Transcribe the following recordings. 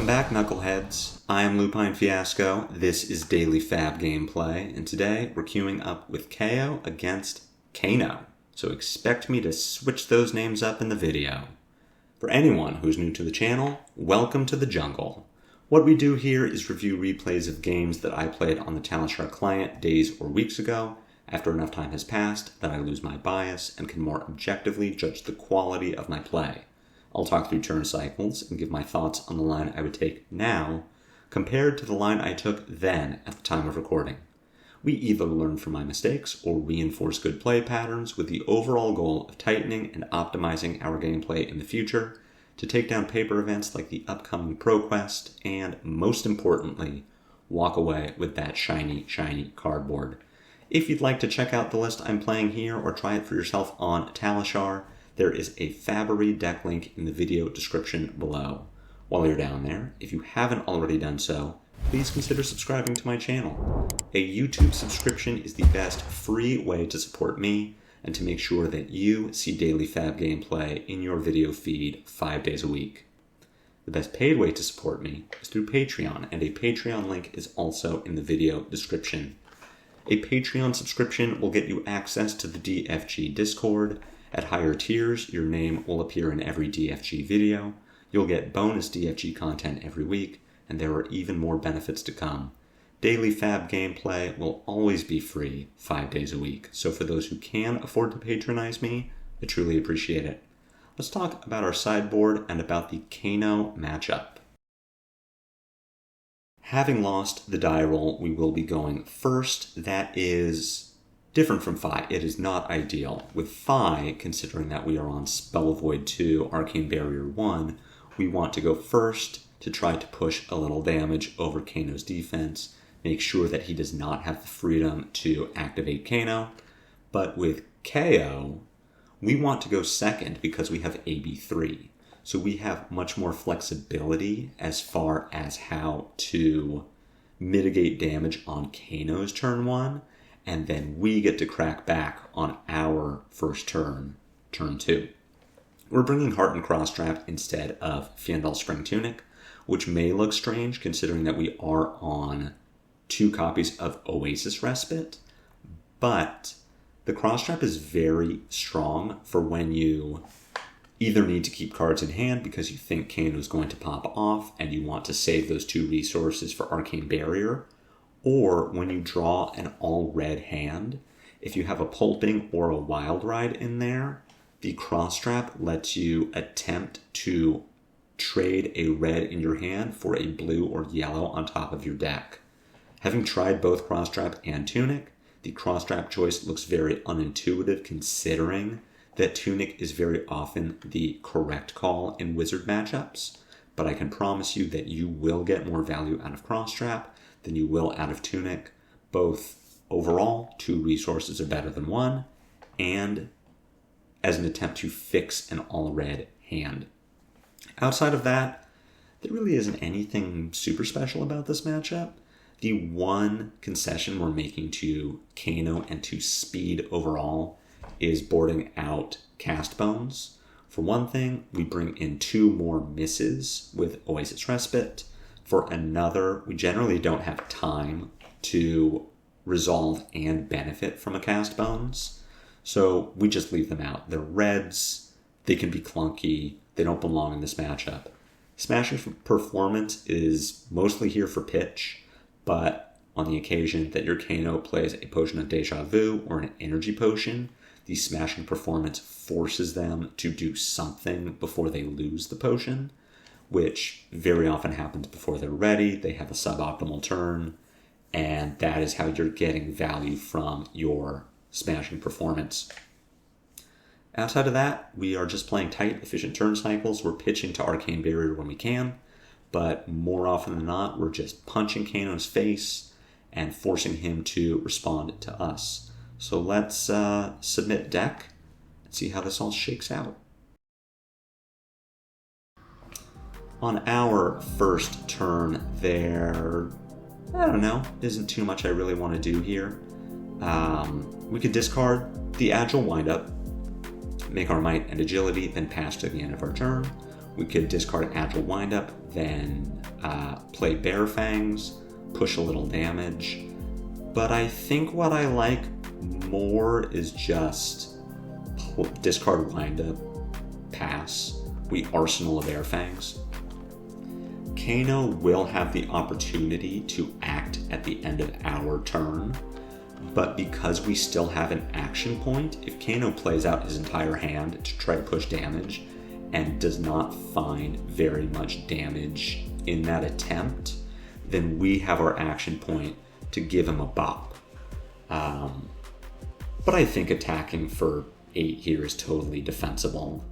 back, Knuckleheads. I am Lupine Fiasco. This is Daily FaB Gameplay, and today we're queuing up with Kayo against Kano. So expect me to switch those names up in the video. For anyone who's new to the channel, welcome to the jungle. What we do here is review replays of games that I played on the Talishar client days or weeks ago, after enough time has passed that I lose my bias and can more objectively judge the quality of my play. I'll talk through turn cycles and give my thoughts on the line I would take now compared to the line I took then at the time of recording. We either learn from my mistakes or reinforce good play patterns with the overall goal of tightening and optimizing our gameplay in the future to take down paper events like the upcoming Pro Quest and, most importantly, walk away with that shiny cardboard. If you'd like to check out the list I'm playing here or try it for yourself on Talishar, there is a FaB deck link in the video description below. While you're down there, if you haven't already done so, please consider subscribing to my channel. A YouTube subscription is the best free way to support me and to make sure that you see daily FaB gameplay in your video feed 5 days a week. The best paid way to support me is through Patreon, and a Patreon link is also in the video description. A Patreon subscription will get you access to the DFG Discord. At higher tiers, your name will appear in every DFG video. You'll get bonus DFG content every week, and there are even more benefits to come. Daily FaB gameplay will always be free 5 days a week, so for those who can afford to patronize me, I truly appreciate it. Let's talk about our sideboard and about the Kano matchup. Having lost the die roll, we will be going first. That is different from FaB. It is not ideal. With FaB, considering that we are on Spell Void 2, Arcane Barrier 1, we want to go first to try to push a little damage over Kano's defense, make sure that he does not have the freedom to activate Kano. But with Kayo, we want to go second because we have AB3. So we have much more flexibility as far as how to mitigate damage on Kano's turn 1, and then we get to crack back on our first turn, turn 2. We're bringing Heart and Crosstrap instead of Fiendal Spring Tunic, which may look strange considering that we are on 2 copies of Oasis Respite, but the Crosstrap is very strong for when you either need to keep cards in hand because you think Kano is going to pop off and you want to save those 2 resources for Arcane Barrier, or when you draw an all-red hand. If you have a Pulping or a Wild Ride in there, the Crosstrap lets you attempt to trade a red in your hand for a blue or yellow on top of your deck. Having tried both Crosstrap and Tunic, the Crosstrap choice looks very unintuitive considering that Tunic is very often the correct call in Wizard matchups, but I can promise you that you will get more value out of Crosstrap than you will out of Tunic. Both overall, 2 resources are better than 1, and as an attempt to fix an all-red hand. Outside of that, there really isn't anything super special about this matchup. The one concession we're making to Kano and to speed overall is boarding out Cast Bones. For one thing, we bring in 2 more misses with Oasis Respite. For another, we generally don't have time to resolve and benefit from a Cast Bones, so we just leave them out. They're reds, they can be clunky, they don't belong in this matchup. Smashing Performance is mostly here for pitch, but on the occasion that your Kano plays a Potion of Deja Vu or an Energy Potion, the Smashing Performance forces them to do something before they lose the potion, which very often happens before they're ready. They have a suboptimal turn, and that is how you're getting value from your Smashing Performance. Outside of that, we are just playing tight, efficient turn cycles. We're pitching to Arcane Barrier when we can, but more often than not, we're just punching Kano's face and forcing him to respond to us. So let's submit deck and see how this all shakes out. On our first turn there, I don't know, isn't too much I really want to do here. We could discard the Agile Windup, make our Might and Agility, then pass to the end of our turn. We could discard Agile Windup, then play Bear Fangs, push a little damage. But I think what I like more is just discard Windup, pass. We Arsenal of Bear Fangs. Kano will have the opportunity to act at the end of our turn, but because we still have an action point, if Kano plays out his entire hand to try to push damage and does not find very much damage in that attempt, then we have our action point to give him a bop. But I think attacking for 8 here is totally defensible.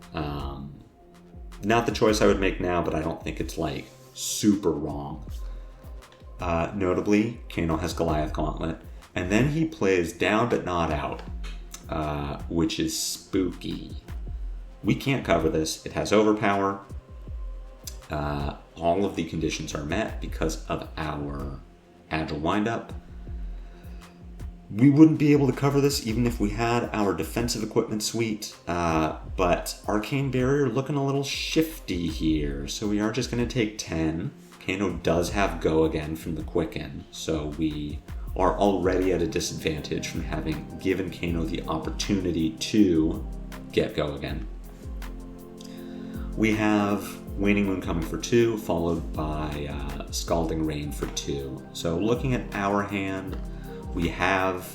Not the choice I would make now, but I don't think it's like super wrong. Notably, Kano has Goliath Gauntlet, and then he plays Down But Not Out, which is spooky. We can't cover this. It has Overpower. All of the conditions are met because of our Agile Windup. We wouldn't be able to cover this even if we had our defensive equipment suite, but Arcane Barrier looking a little shifty here, so we are just going to take 10. Kano does have Go again from the Quicken, so we are already at a disadvantage from having given Kano the opportunity to get Go again. We have Waning Moon coming for 2, followed by Scalding Rain for 2. So looking at our hand, we have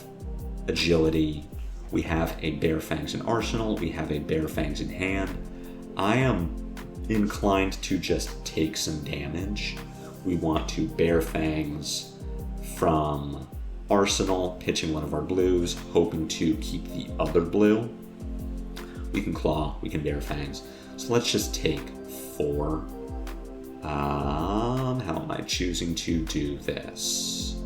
Agility, we have a Bear Fangs in Arsenal, we have a Bear Fangs in hand. I am inclined to just take some damage. We want to Bear Fangs from Arsenal, pitching one of our blues, hoping to keep the other blue. We can Claw, we can Bear Fangs. So let's just take 4. How am I choosing to do this?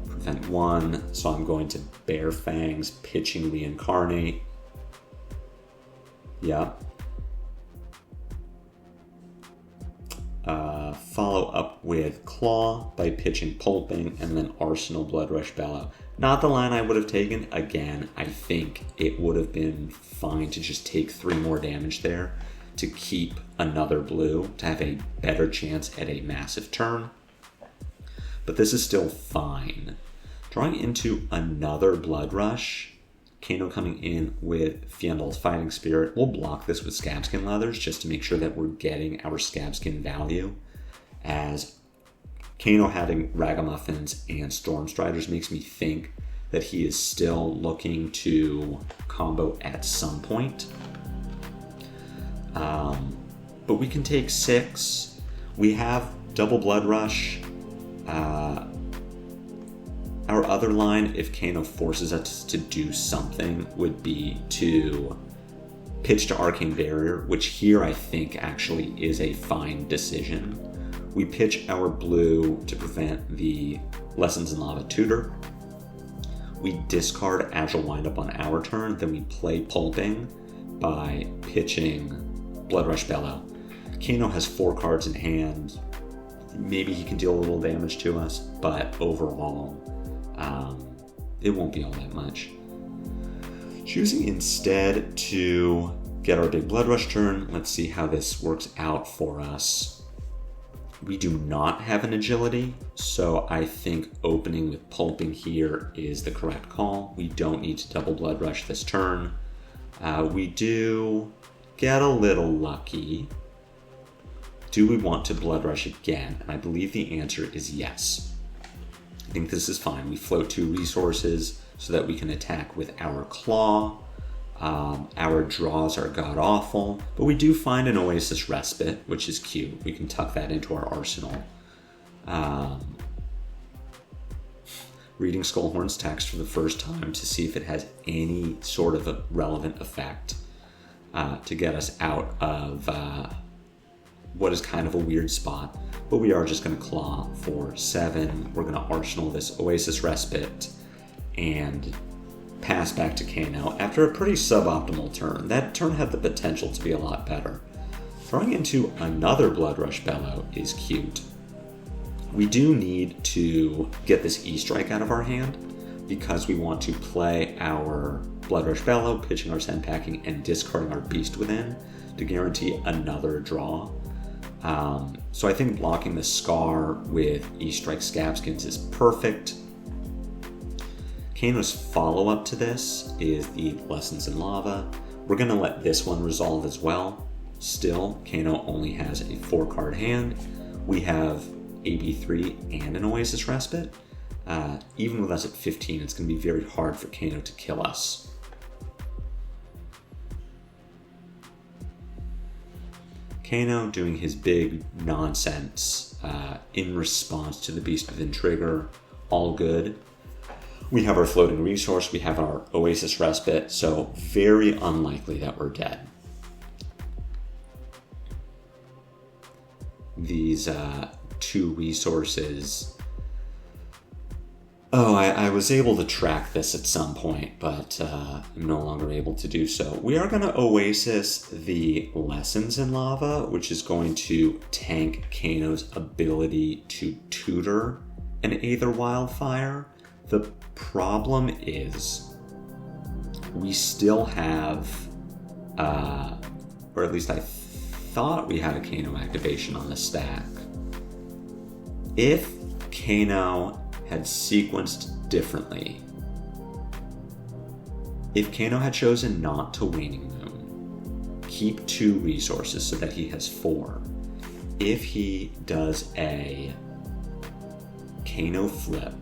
Prevent 1, so I'm going to Bear Fangs, pitching Reincarnate. Yep. Follow up with Claw by pitching Pulping, and then Arsenal Blood Rush Bellow. Not the line I would have taken. Again, I think it would have been fine to just take 3 more damage there to keep another blue, to have a better chance at a massive turn. But this is still fine. Drawing into another Blood Rush, Kano coming in with Fiendal's Fighting Spirit. We'll block this with Scabskin Leathers just to make sure that we're getting our Scabskin value, as Kano having Ragamuffins and Stormstriders makes me think that he is still looking to combo at some point. But we can take 6. We have double Blood Rush. Our other line, if Kano forces us to do something, would be to pitch to Arcane Barrier, which here I think actually is a fine decision. We pitch our blue to prevent the Lessons in Lava Tutor. We discard Agile Windup on our turn, then we play Pulping by pitching Blood Rush Bellow. Kano has 4 cards in hand. Maybe he can deal a little damage to us, but overall, it won't be all that much. Choosing instead to get our big Blood Rush turn, let's see how this works out for us. We do not have an Agility, so I think opening with Pulping here is the correct call. We don't need to double Blood Rush this turn. We do get a little lucky. Do we want to Blood Rush again? And I believe the answer is yes. I think this is fine. We float 2 resources so that we can attack with our Claw. Our draws are god-awful, but we do find an Oasis Respite, which is cute. We can tuck that into our arsenal. Reading Skullhorn's text for the first time to see if it has any sort of a relevant effect to get us out of what is kind of a weird spot. But we are just going to Claw for 7. We're going to Arsenal this Oasis Respite and pass back to Kano after a pretty suboptimal turn. That turn had the potential to be a lot better. Throwing into another Blood Rush Bellow is cute. We do need to get this E-Strike out of our hand because we want to play our Blood Rush Bellow, pitching our Sand Packing, and discarding our Beast Within to guarantee another draw. So I think blocking the Scar with E-Strike Scabskins is perfect. Kano's follow-up to this is the Lessons in Lava. We're going to let this one resolve as well. Still, Kano only has a 4-card hand. We have AB3 and an Oasis Respite. Even with us at 15, it's going to be very hard for Kano to kill us. Kano doing his big nonsense in response to the Beast Within trigger. All good. We have our floating resource, we have our Oasis Respite, so very unlikely that we're dead. These 2 resources... Oh, I was able to track this at some point, but I'm no longer able to do so. We are going to Oasis the Lessons in Lava, which is going to tank Kano's ability to tutor an Aether Wildfire. The problem is we still have, or at least I thought we had a Kano activation on the stack. If Kano had sequenced differently, if Kano had chosen not to Waning Moon, keep 2 resources so that he has 4, if he does a Kano flip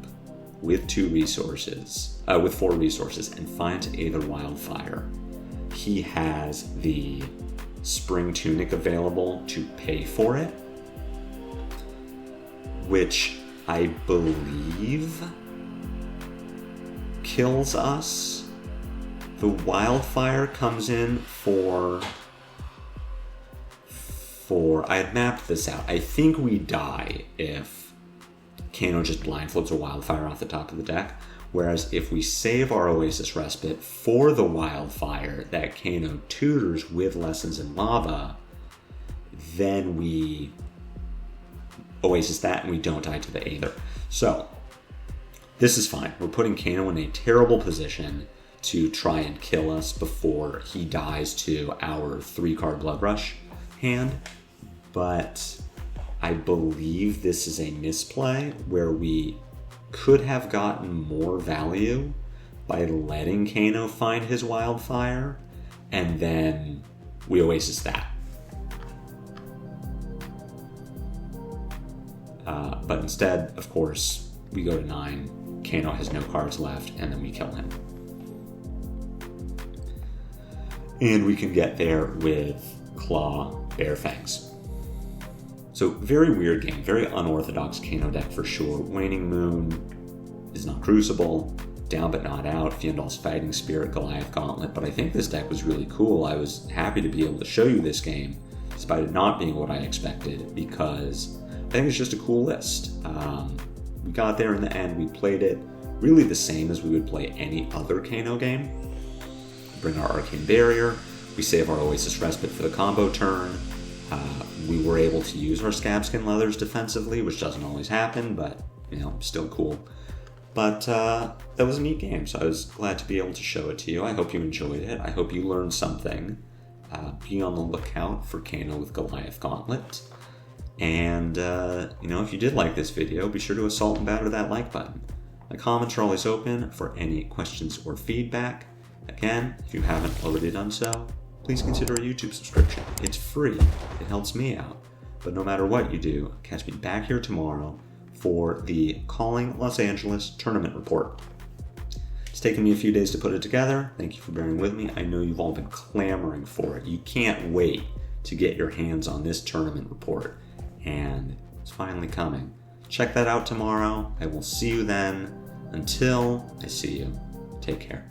with 2 resources, with 4 resources, and finds Aether Wildfire, he has the Spring Tunic available to pay for it, which I believe kills us. The Wildfire comes in for I had mapped this out. I think we die if Kano just blind flips a Wildfire off the top of the deck. Whereas if we save our Oasis Respite for the Wildfire that Kano tutors with Lessons in Lava, then we Oasis that and we don't die to the Aether. So this is fine. We're putting Kano in a terrible position to try and kill us before he dies to our 3-card Blood Rush hand. But I believe this is a misplay where we could have gotten more value by letting Kano find his Wildfire, and then we Oasis that. But instead, of course, we go to 9, Kano has no cards left, and then we kill him. And we can get there with Claw, Bare Fangs. So very weird game, very unorthodox Kano deck for sure. Waning Moon is not Crucible, Down But Not Out, Fiendal's Fighting Spirit, Goliath Gauntlet, but I think this deck was really cool. I was happy to be able to show you this game, despite it not being what I expected, because I think it's just a cool list. We got there in the end, we played it really the same as we would play any other Kano game. Bring our Arcane Barrier, we save our Oasis Respite for the combo turn. We were able to use our Scabskin Leathers defensively, which doesn't always happen, but, you know, still cool. But that was a neat game, so I was glad to be able to show it to you. I hope you enjoyed it. I hope you learned something. Be on the lookout for Kano with Goliath Gauntlet. And, you know, if you did like this video, be sure to assault and batter that like button. My comments are always open for any questions or feedback. Again, if you haven't already done so, please consider a YouTube subscription. It's free. It helps me out. But no matter what you do, catch me back here tomorrow for the Calling Los Angeles Tournament Report. It's taken me a few days to put it together. Thank you for bearing with me. I know you've all been clamoring for it. You can't wait to get your hands on this tournament report. And it's finally coming. Check that out tomorrow. I will see you then. Until I see you, take care.